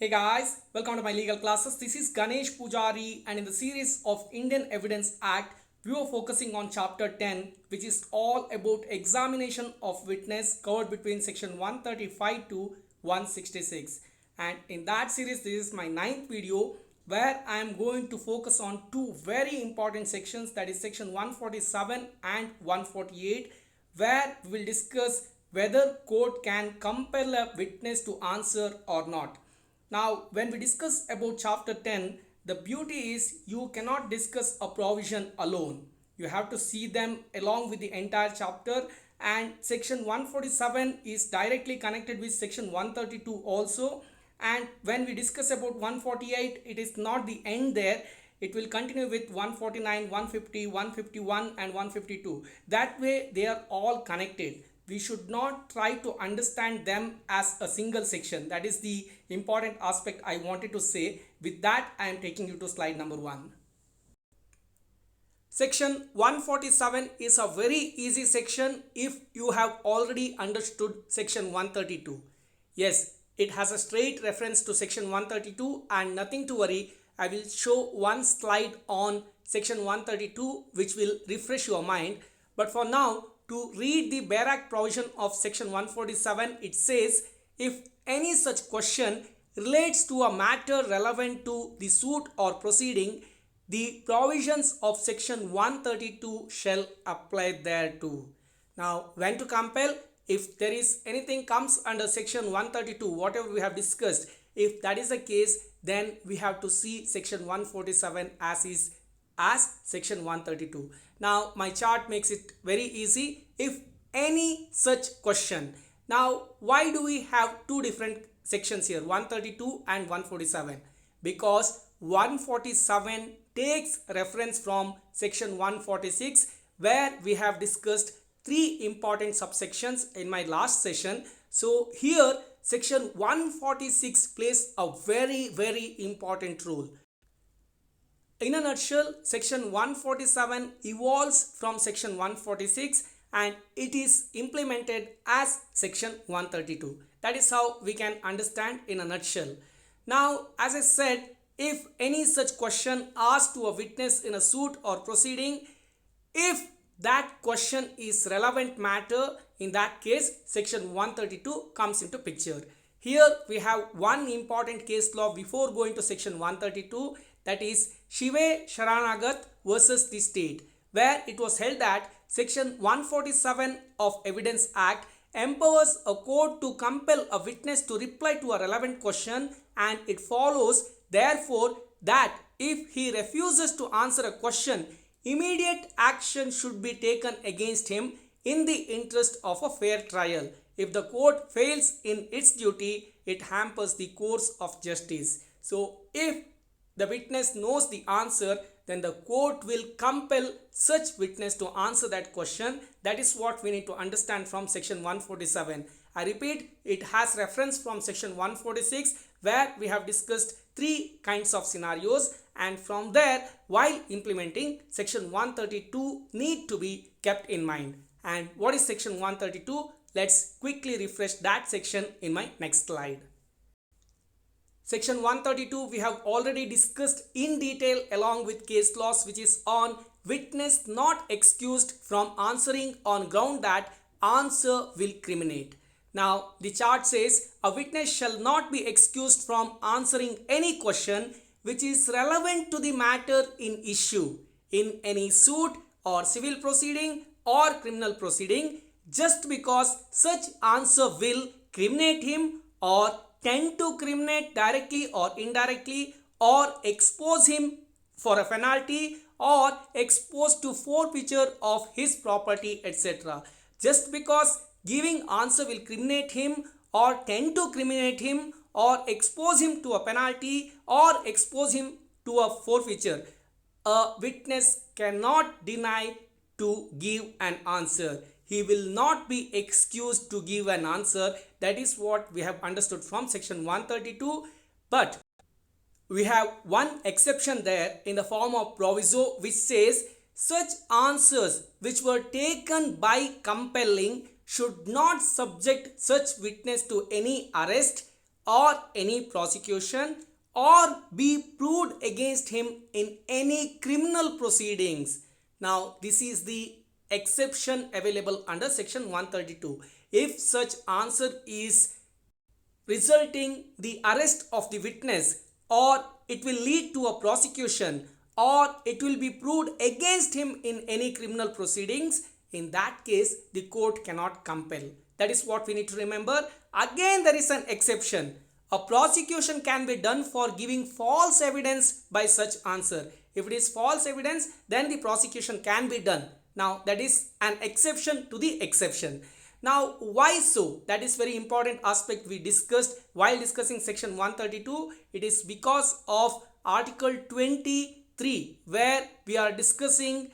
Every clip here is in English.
Hey guys, welcome to my legal classes. This is Ganesh Pujari, and in the series of Indian Evidence Act, we are focusing on chapter 10, which is all about examination of witness covered between section 135 to 166. And in that series, this is my ninth video where I am going to focus on two very important sections, that is section 147 and 148, where we will discuss whether court can compel a witness to answer or not. Now, when we discuss about chapter 10, the beauty is you cannot discuss a provision alone. You have to see them along with the entire chapter, and section 147 is directly connected with section 132 also. And when we discuss about 148, it is not the end there. It will continue with 149, 150, 151 and 152. That way they are all connected. We should not try to understand them as a single section. That is the important aspect I wanted to say. With that, I am taking you to slide number 1. Section 147 is a very easy section if you have already understood section 132. Yes, it has a straight reference to section 132, and nothing to worry. I will show one slide on section 132 which will refresh your mind. But for now, to read the Bare Act provision of section 147, it says, if any such question relates to a matter relevant to the suit or proceeding, the provisions of section 132 shall apply thereto. Now, when to compel? If there is anything comes under section 132, whatever we have discussed, if that is the case, then we have to see section 147 as section 132. Now, my chart makes it very easy. If any such question. Now, why do we have two different sections here, 132 and 147? Because 147 takes reference from section 146, where we have discussed three important subsections in my last session. So here section 146 plays a very important role. In a nutshell, section 147 evolves from section 146 and it is implemented as section 132. That is how we can understand in a nutshell. Now, as I said, if any such question asked to a witness in a suit or proceeding, if that question is relevant matter, in that case section 132 comes into picture. Here we have one important case law before going to section 132, that is Shive Sharanagat versus the state, where it was held that section 147 of Evidence Act empowers a court to compel a witness to reply to a relevant question, and it follows therefore that if he refuses to answer a question, immediate action should be taken against him in the interest of a fair trial. If the court fails in its duty, it hampers the course of justice. So, if the witness knows the answer, then the court will compel such witness to answer that question. That is what we need to understand from section 147. I repeat, it has reference from section 146, where we have discussed three kinds of scenarios, and from there, while implementing section 132 need to be kept in mind. And what is section 132? Let's quickly refresh that section in my next slide. Section 132 we have already discussed in detail along with case laws, which is on witness not excused from answering on ground that answer will criminate. Now, the chart says a witness shall not be excused from answering any question which is relevant to the matter in issue in any suit or civil proceeding or criminal proceeding, just because such answer will criminate him or tend to criminate directly or indirectly, or expose him for a penalty, or expose to forfeiture of his property, etc. Just because giving answer will criminate him or tend to criminate him or expose him to a penalty or expose him to a forfeiture, a witness cannot deny to give an answer. He will not be excused to give an answer. That is what we have understood from section 132. But we have one exception there in the form of proviso, which says such answers which were taken by compelling should not subject such witness to any arrest or any prosecution or be proved against him in any criminal proceedings. Now, this is the exception available under section 132. If such answer is resulting the arrest of the witness, or it will lead to a prosecution, or it will be proved against him in any criminal proceedings, in that case the court cannot compel. That is what we need to remember. Again, there is an exception. A prosecution can be done for giving false evidence by such answer. If it is false evidence, then the prosecution can be done. Now, that is an exception to the exception. Now, why so? That is very important aspect we discussed while discussing section 132. It is because of article 23, where we are discussing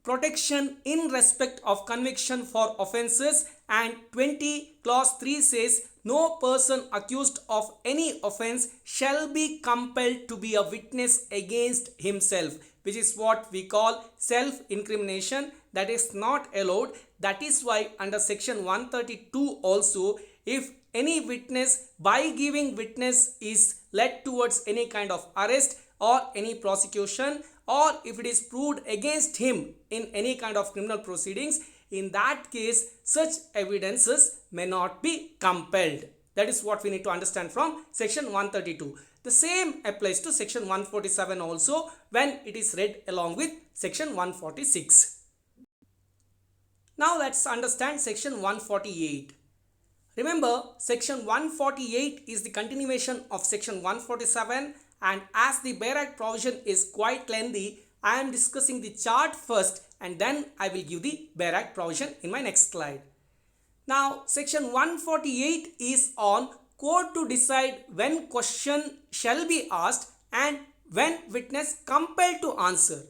protection in respect of conviction for offences, and 20 clause 3 says no person accused of any offence shall be compelled to be a witness against himself, which is what we call self-incrimination. That is not allowed. That is why under section 132 also, if any witness by giving witness is led towards any kind of arrest or any prosecution, or if it is proved against him in any kind of criminal proceedings, in that case such evidences may not be compelled. That is what we need to understand from section 132. The same applies to section 147 also when it is read along with section 146. Now let's understand section 148. Remember, section 148 is the continuation of section 147, and as the Bail Act provision is quite lengthy, I am discussing the chart first and then I will give the Bail Act provision in my next slide. Now, section 148 is on court to decide when question shall be asked and when witness compelled to answer.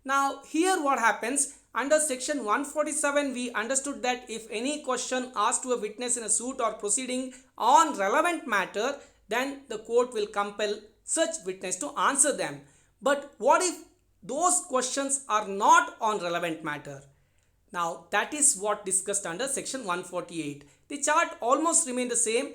Now, here what happens? Under section 147, we understood that if any question asked to a witness in a suit or proceeding on relevant matter, then the court will compel such witness to answer them. But what if those questions are not on relevant matter? Now, that is what discussed under section 148. The chart almost remain the same.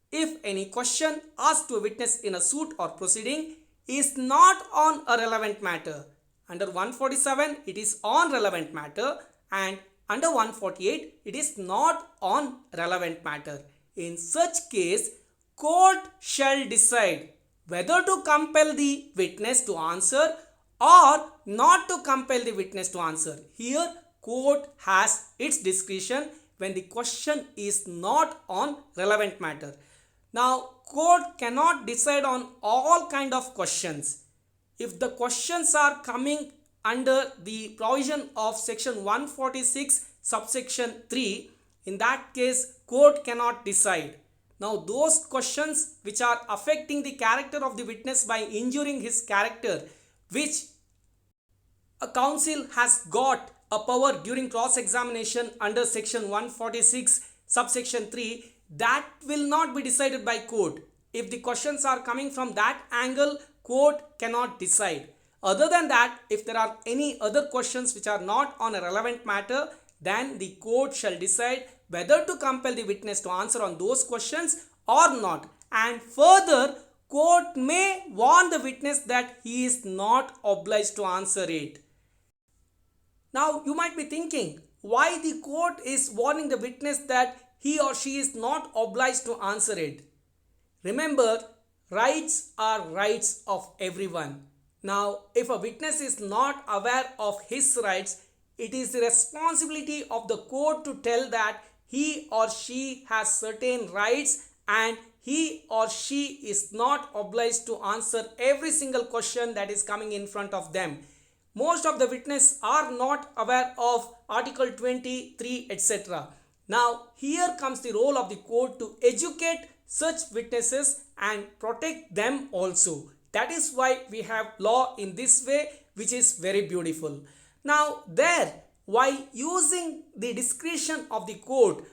If any question asked to a witness in a suit or proceeding is not on a relevant matter, under 147 it is on relevant matter, and under 148 it is not on relevant matter. In such case, court shall decide whether to compel the witness to answer or not to compel the witness to answer. Here, court has its discretion when the question is not on relevant matter. Now, court cannot decide on all kind of questions. If the questions are coming under the provision of section 146 subsection 3, in that case court cannot decide. Now, those questions which are affecting the character of the witness by injuring his character, which a counsel has got a power during cross-examination under section 146 subsection 3, that will not be decided by court. If the questions are coming from that angle, court cannot decide. Other than that, if there are any other questions which are not on a relevant matter, then the court shall decide whether to compel the witness to answer on those questions or not. And further, court may warn the witness that he is not obliged to answer it. Now, you might be thinking, why the court is warning the witness that he or she is not obliged to answer it? Remember, rights are rights of everyone. Now, if a witness is not aware of his rights, it is the responsibility of the court to tell that he or she has certain rights and he or she is not obliged to answer every single question that is coming in front of them. Most of the witnesses are not aware of Article 23, etc. Now, here comes the role of the court to educate such witnesses and protect them also. That is why we have law in this way, which is very beautiful. Now, while using the discretion of the court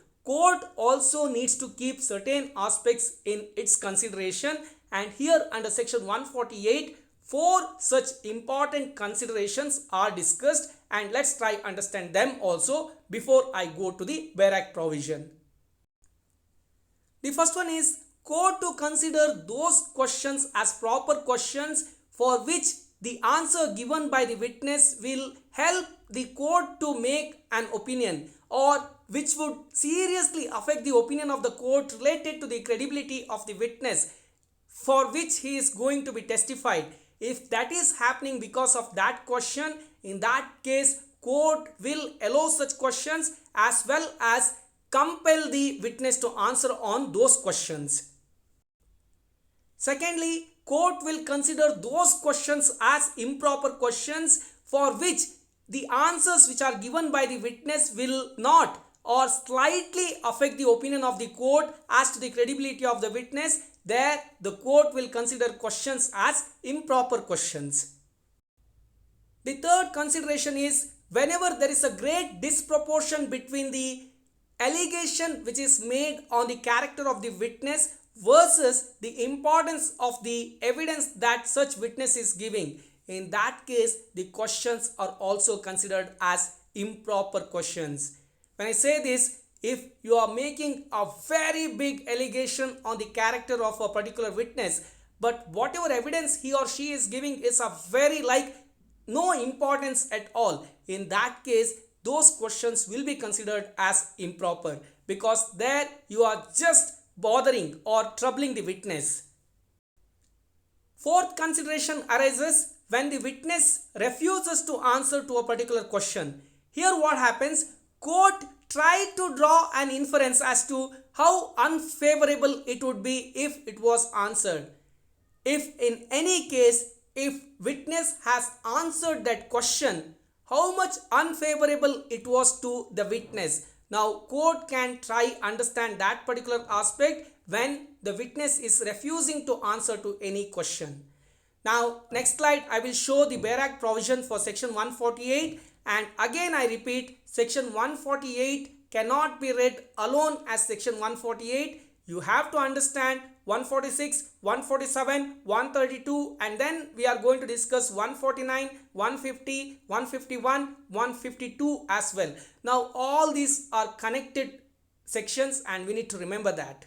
also needs to keep certain aspects in its consideration, and here under section 148, 4 such important considerations are discussed, and let's try understand them also before I go to the Bail Act provision. The first one is court to consider those questions as proper questions for which the answer given by the witness will help the court to make an opinion, or which would seriously affect the opinion of the court related to the credibility of the witness for which he is going to be testified. If that is happening because of that question, in that case court will allow such questions as well as compel the witness to answer on those questions. Secondly, court will consider those questions as improper questions for which the answers which are given by the witness will not or slightly affect the opinion of the court as to the credibility of the witness. There the court will consider questions as improper questions. The third consideration is whenever there is a great disproportion between the allegation which is made on the character of the witness versus the importance of the evidence that such witness is giving. In that case, the questions are also considered as improper questions. When I say this, if you are making a very big allegation on the character of a particular witness, but whatever evidence he or she is giving is a very no importance at all, in that case those questions will be considered as improper, because there you are just bothering or troubling the witness. Fourth consideration arises when the witness refuses to answer to a particular question. Here what happens? Court try to draw an inference as to how unfavorable it would be if it was answered. If in any case, if witness has answered that question, how much unfavorable it was to the witness. Now court can try understand that particular aspect when the witness is refusing to answer to any question. Now next slide I will show the Bail Act provision for section 148, and again I repeat, section 148 cannot be read alone as section 148. You have to understand 146, 147, 132, and then we are going to discuss 149, 150, 151, 152 as well. Now all these are connected sections and we need to remember that.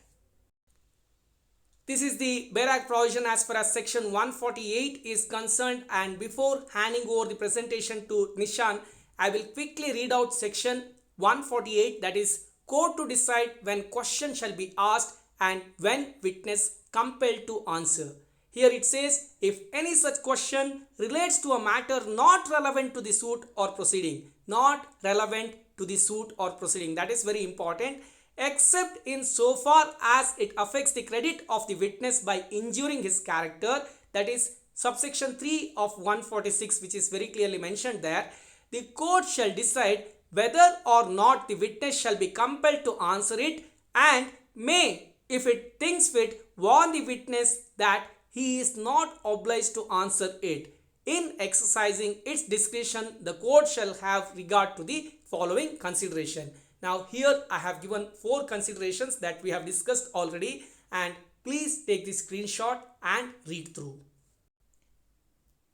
This is the Bail Act provision as far as section 148 is concerned, and before handing over the presentation to Nishan, I will quickly read out section 148, that is court to decide when question shall be asked and when witness compelled to answer. Here it says, if any such question relates to a matter not relevant to the suit or proceeding, not relevant to the suit or proceeding, that is very important, except in so far as it affects the credit of the witness by injuring his character, that is subsection 3 of 146, which is very clearly mentioned there, the court shall decide whether or not the witness shall be compelled to answer it, and may, if it thinks fit, warn the witness that he is not obliged to answer it. In exercising its discretion, the court shall have regard to the following consideration. Now here I have given 4 considerations that we have discussed already, and please take the screenshot and read through.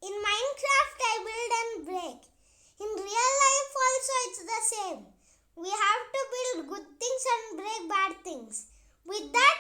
In Minecraft I build and break. In real life also it's the same. We have to build good things and break bad things. With that